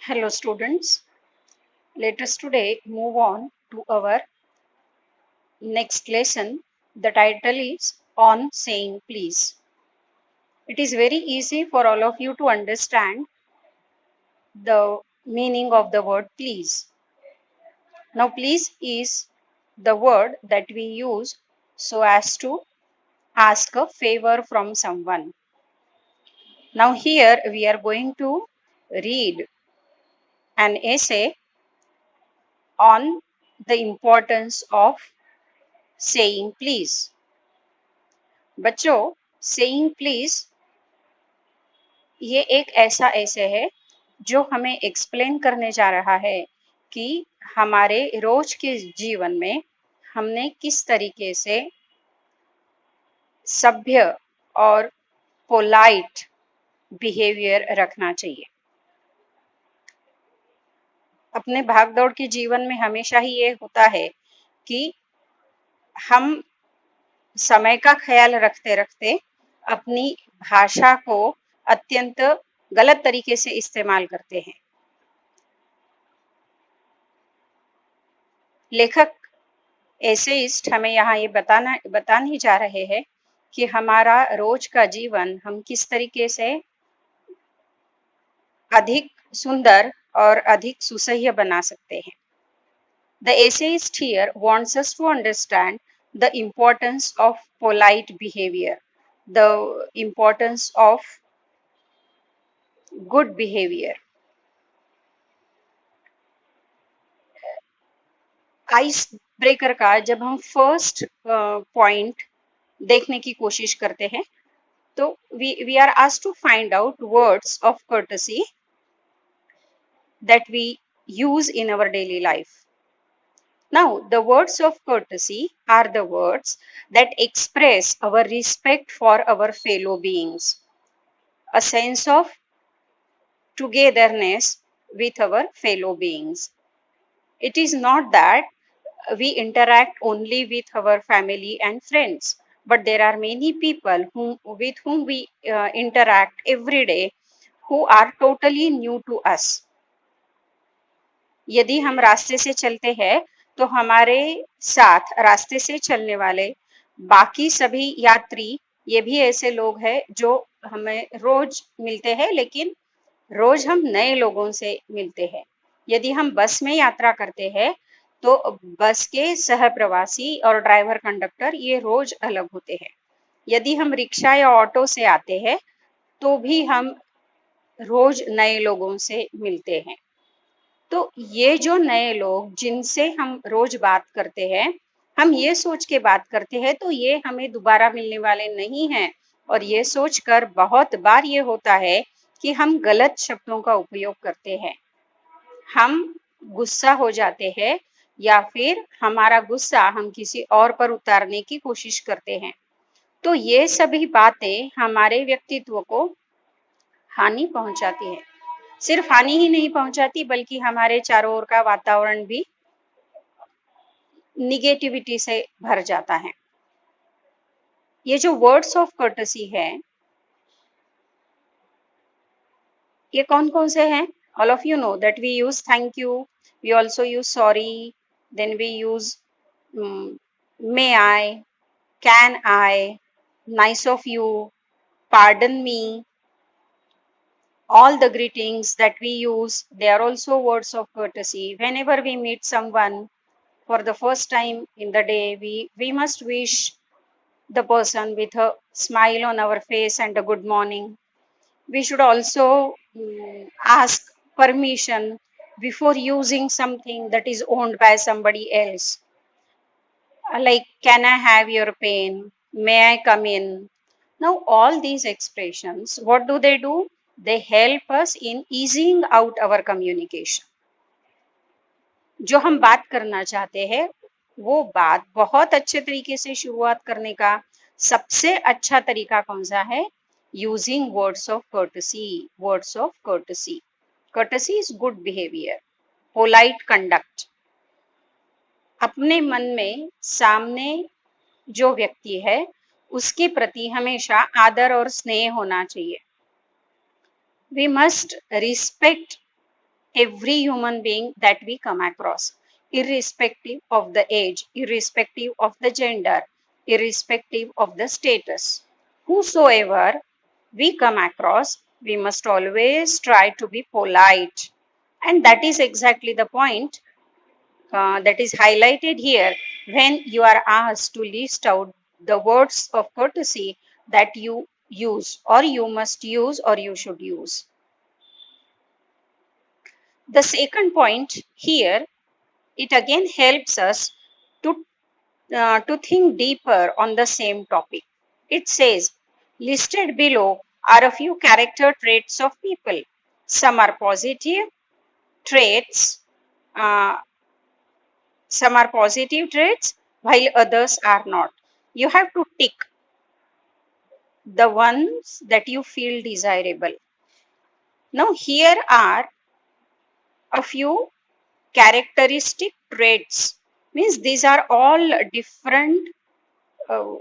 Hello students, let us today move on to our next lesson. The title is On Saying Please. It is very easy for all of you to understand the meaning of the word please. Now please is the word that we use so as to ask a favor from someone. Now here we are going to read an essay on the importance of saying please. बच्चों, saying please ये एक ऐसा ऐसे है जो हमें explain करने जा रहा है कि हमारे रोज के जीवन में हमने किस तरीके से सभ्य और पोलाइट बिहेवियर रखना चाहिए। अपने भागदौड़ के जीवन में हमेशा ही ये होता है कि हम समय का ख्याल रखते रखते अपनी भाषा को अत्यंत गलत तरीके से इस्तेमाल करते हैं। लेखक एसेइस्ट हमें यहाँ ये बताने जा रहे हैं कि हमारा रोज का जीवन हम किस तरीके से अधिक सुंदर और अधिक सुसह्य बना सकते हैं। The essayist here wants us to understand the importance of polite behavior, the importance of good behavior. Ice breaker का जब हम फर्स्ट पॉइंट देखने की कोशिश करते हैं तो we are asked to find out words of courtesy that we use in our daily life. Now, the words of courtesy are the words that express our respect for our fellow beings, a sense of togetherness with our fellow beings. It is not that we interact only with our family and friends, but there are many people with whom we interact every day who are totally new to us. यदि हम रास्ते से चलते हैं तो हमारे साथ रास्ते से चलने वाले बाकी सभी यात्री ये भी ऐसे लोग हैं जो हमें रोज मिलते हैं, लेकिन रोज हम नए लोगों से मिलते हैं। यदि हम बस में यात्रा करते हैं तो बस के सह प्रवासी और ड्राइवर कंडक्टर ये रोज अलग होते हैं। यदि हम रिक्शा या ऑटो से आते हैं तो भी हम रोज नए लोगों से मिलते हैं। तो ये जो नए लोग जिनसे हम रोज बात करते हैं, हम ये सोच के बात करते हैं तो ये हमें दोबारा मिलने वाले नहीं हैं, और ये सोचकर बहुत बार ये होता है कि हम गलत शब्दों का उपयोग करते हैं। हम गुस्सा हो जाते हैं या फिर हमारा गुस्सा हम किसी और पर उतारने की कोशिश करते हैं। तो ये सभी बातें हमारे व्यक्तित्व को हानि पहुंचाती है। सिर्फ हानि ही नहीं पहुंचाती बल्कि हमारे चारों ओर का वातावरण भी निगेटिविटी से भर जाता है। ये जो वर्ड्स ऑफ कर्टसी है ये कौन कौन से हैं? All of you know that we use thank you, we also use sorry, then we use may I, can I, nice of you, pardon me. All the greetings that we use, they are also words of courtesy. Whenever we meet someone for the first time in the day, we must wish the person with a smile on our face and a good morning. We should also ask permission before using something that is owned by somebody else. Like, can I have your pen? May I come in? Now, all these expressions, what do? They help us in easing out our communication. जो हम बात करना चाहते हैं वो बात बहुत अच्छे तरीके से शुरुआत करने का सबसे अच्छा तरीका कौन सा है? Using words of courtesy. Words of courtesy. Courtesy is good behaviour, polite conduct. अपने मन में सामने जो व्यक्ति है उसके प्रति हमेशा आदर और स्नेह होना चाहिए. We must respect every human being that we come across, irrespective of the age, irrespective of the gender, irrespective of the status. Whosoever we come across, we must always try to be polite. And that is exactly the point that is highlighted here when you are asked to list out the words of courtesy that you use, or you must use, or you should use. The second point here, it again helps us to think deeper on the same topic. It says, listed below are a few character traits of people. Some are positive traits, uh, some are positive traits, while others are not. You have to tick the ones that you feel desirable. Now, here are a few characteristic traits. Means these are all different uh,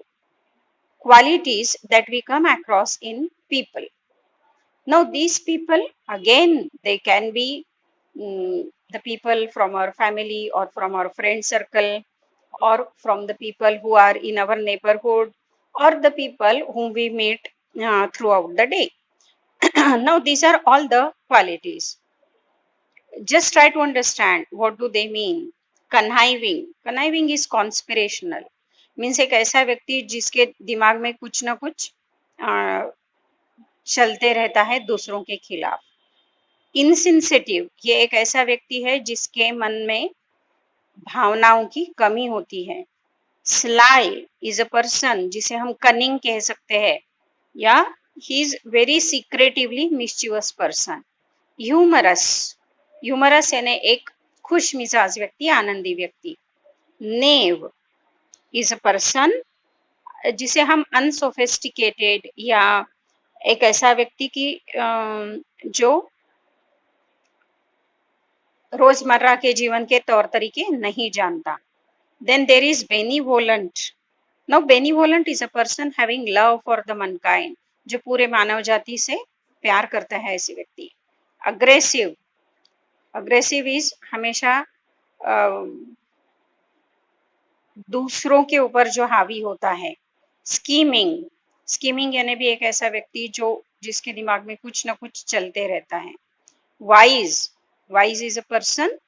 qualities that we come across in people. Now, these people, again, they can be the people from our family or from our friend circle or from the people who are in our neighborhood or the people whom we meet throughout the day. Now, these are all the qualities. Just try to understand what do they mean. Conniving is conspirational. Means एक ऐसा व्यक्ति जिसके दिमाग में कुछ ना कुछ चलते रहता है दूसरों के खिलाफ. इनसेंसिटिव, ये एक ऐसा व्यक्ति है जिसके मन में भावनाओं की कमी होती है. स्लाई इज अ पर्सन जिसे हम कनिंग कह सकते हैं, या he is very secretively mischievous person. Humorous, humorous यानी एक खुश मिजाज व्यक्ति, आनंदी व्यक्ति. नेव इज अ पर्सन जिसे हम अनसोफिस्टिकेटेड, या एक ऐसा व्यक्ति की जो रोजमर्रा के जीवन के तौर तरीके नहीं जानता. Then there is benevolent. Now benevolent is a person having love for the mankind, जो पूरे मानव जाति से प्यार करता है ऐसे व्यक्ति. अग्रेसिव, अग्रेसिव इज हमेशा दूसरों के ऊपर जो हावी होता है. स्कीमिंग, स्कीमिंग यानी भी एक ऐसा व्यक्ति जो जिसके दिमाग में कुछ ना कुछ चलते रहता है. Wise, wise is a person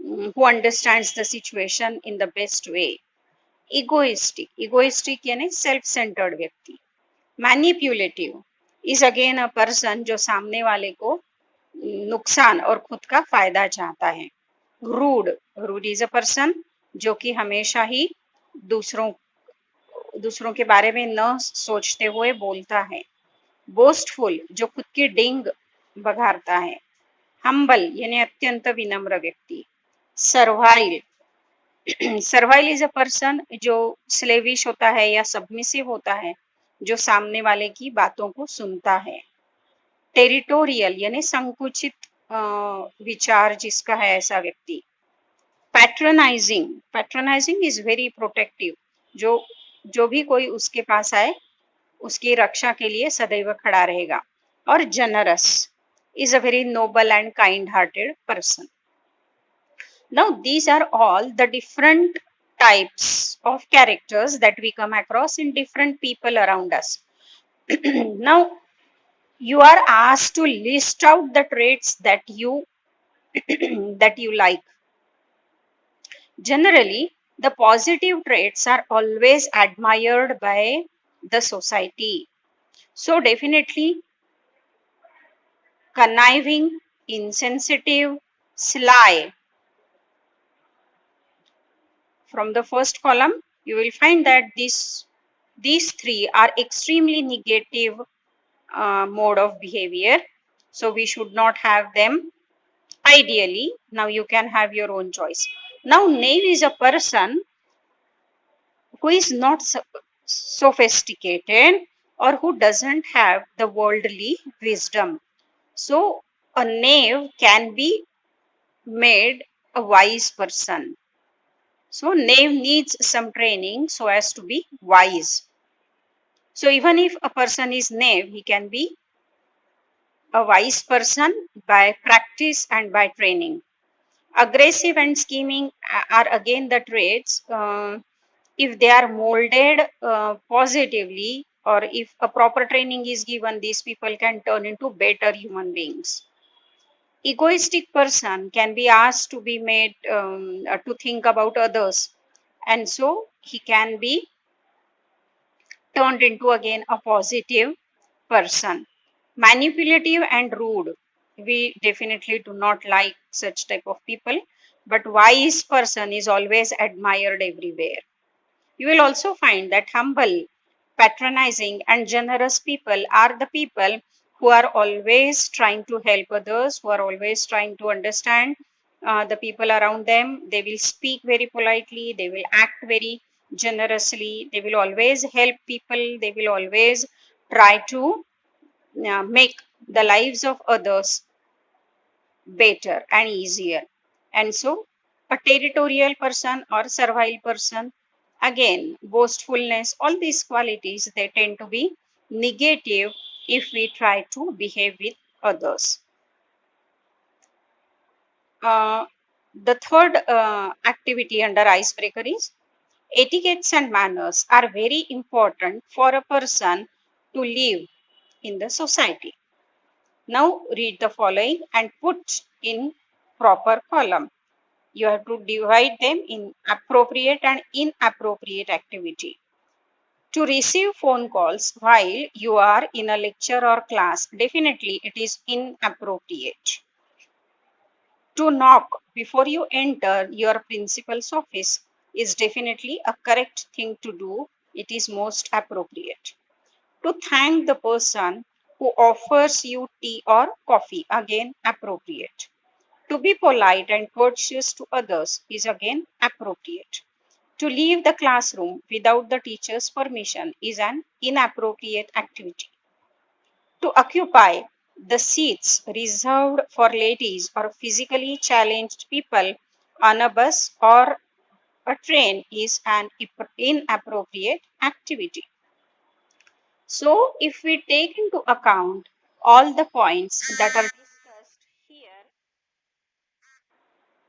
who understands the situation in the best way. Egoistic, egoistic यानी self-centered व्यक्ति. Manipulative is again a person जो सामने वाले को नुकसान और खुद का फायदा चाहता है. Rude, rude is a person जो कि हमेशा ही दूसरों के बारे में न सोचते हुए बोलता है. Boastful, जो खुद की डिंग बघारता है. Humble यानी अत्यंत विनम्र व्यक्ति. Servile, servile is a person जो स्लेविश होता है या सबमिसिव होता है, जो सामने वाले की बातों को सुनता है. टेरिटोरियल यानी संकुचित विचार जिसका है ऐसा व्यक्ति. Patronising, patronising is very protective, जो भी कोई उसके पास आए उसकी रक्षा के लिए सदैव खड़ा रहेगा. और generous is a very noble and kind-hearted person. Now, these are all the different types of characters that we come across in different people around us. Now, you are asked to list out the traits that you that you like. Generally, the positive traits are always admired by the society. So, definitely, conniving, insensitive, sly. From the first column, you will find that these three are extremely negative mode of behavior. So we should not have them ideally. Now you can have your own choice. Now knave is a person who is not sophisticated or who doesn't have the worldly wisdom. So a knave can be made a wise person. So knave needs some training so as to be wise. So even if a person is knave, he can be a wise person by practice and by training. Aggressive and scheming are again the traits. If they are molded positively, or if a proper training is given, these people can turn into better human beings. Egoistic person can be asked to be made to think about others, and so he can be turned into again a positive person. Manipulative and rude, we definitely do not like such type of people, but wise person is always admired everywhere. You will also find that humble, patronizing, and generous people are the people who are always trying to help others, who are always trying to understand the people around them. They will speak very politely, they will act very generously, they will always help people, they will always try to make the lives of others better and easier. And so, a territorial person or servile person, again, boastfulness, all these qualities, they tend to be negative if we try to behave with others. Uh, the third activity under icebreaker is etiquettes and manners are very important for a person to live in the society. Now read the following and put in proper column. You have to divide them in appropriate and inappropriate activity. To receive phone calls while you are in a lecture or class, definitely it is inappropriate. To knock before you enter your principal's office is definitely a correct thing to do. It is most appropriate. To thank the person who offers you tea or coffee, again appropriate. To be polite and courteous to others is again appropriate. To leave the classroom without the teacher's permission is an inappropriate activity. To occupy the seats reserved for ladies or physically challenged people on a bus or a train is an inappropriate activity. So, if we take into account all the points that are discussed here,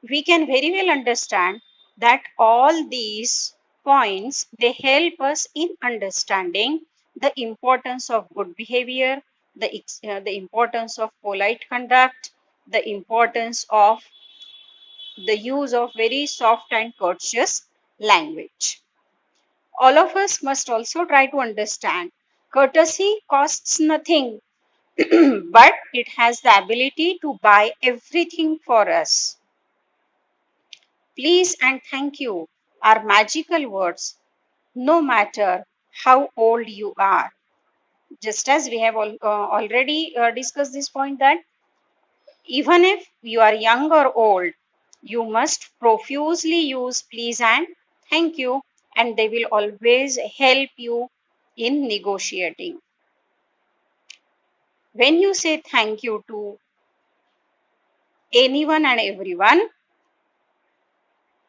we can very well understand that all these points, they help us in understanding the importance of good behavior, the importance of polite conduct, the importance of the use of very soft and courteous language. All of us must also try to understand courtesy costs nothing, but it has the ability to buy everything for us. Please and thank you are magical words, no matter how old you are. Just as we have already discussed this point, that even if you are young or old, you must profusely use please and thank you, and they will always help you in negotiating. When you say thank you to anyone and everyone,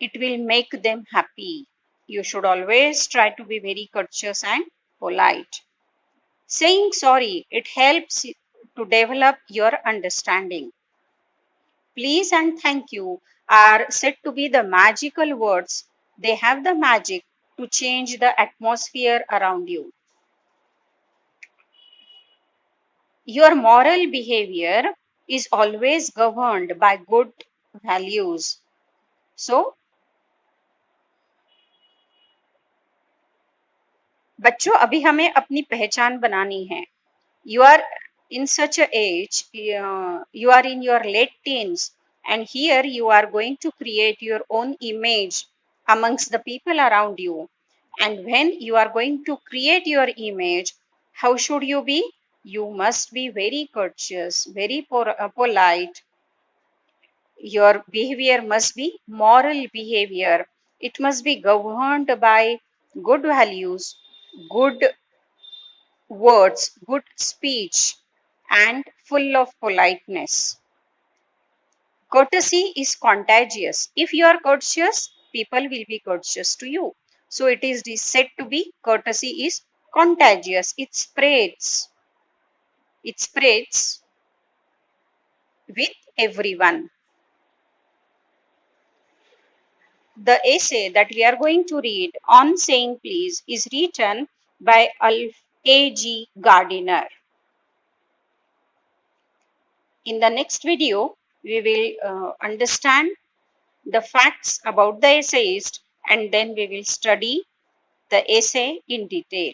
it will make them happy. You should always try to be very courteous and polite. Saying sorry, it helps to develop your understanding. Please and thank you are said to be the magical words. They have the magic to change the atmosphere around you. Your moral behavior is always governed by good values. So, बच्चों अभी हमें अपनी पहचान बनानी है. You are in such a age, you are in your late teens, and here you are going to create your own image amongst the people around you. And when you are going to create your image, how should you be? You must be very courteous, very polite. Your behavior must be moral behavior. It must be governed by good values, good words, good speech, and full of politeness. Courtesy is contagious. If you are courteous, people will be courteous to you. So it is said to be courtesy is contagious. It spreads. It spreads with everyone. The essay that we are going to read on saying please is written by Alf A.G. Gardiner. In the next video, we will understand the facts about the essayist, and then we will study the essay in detail.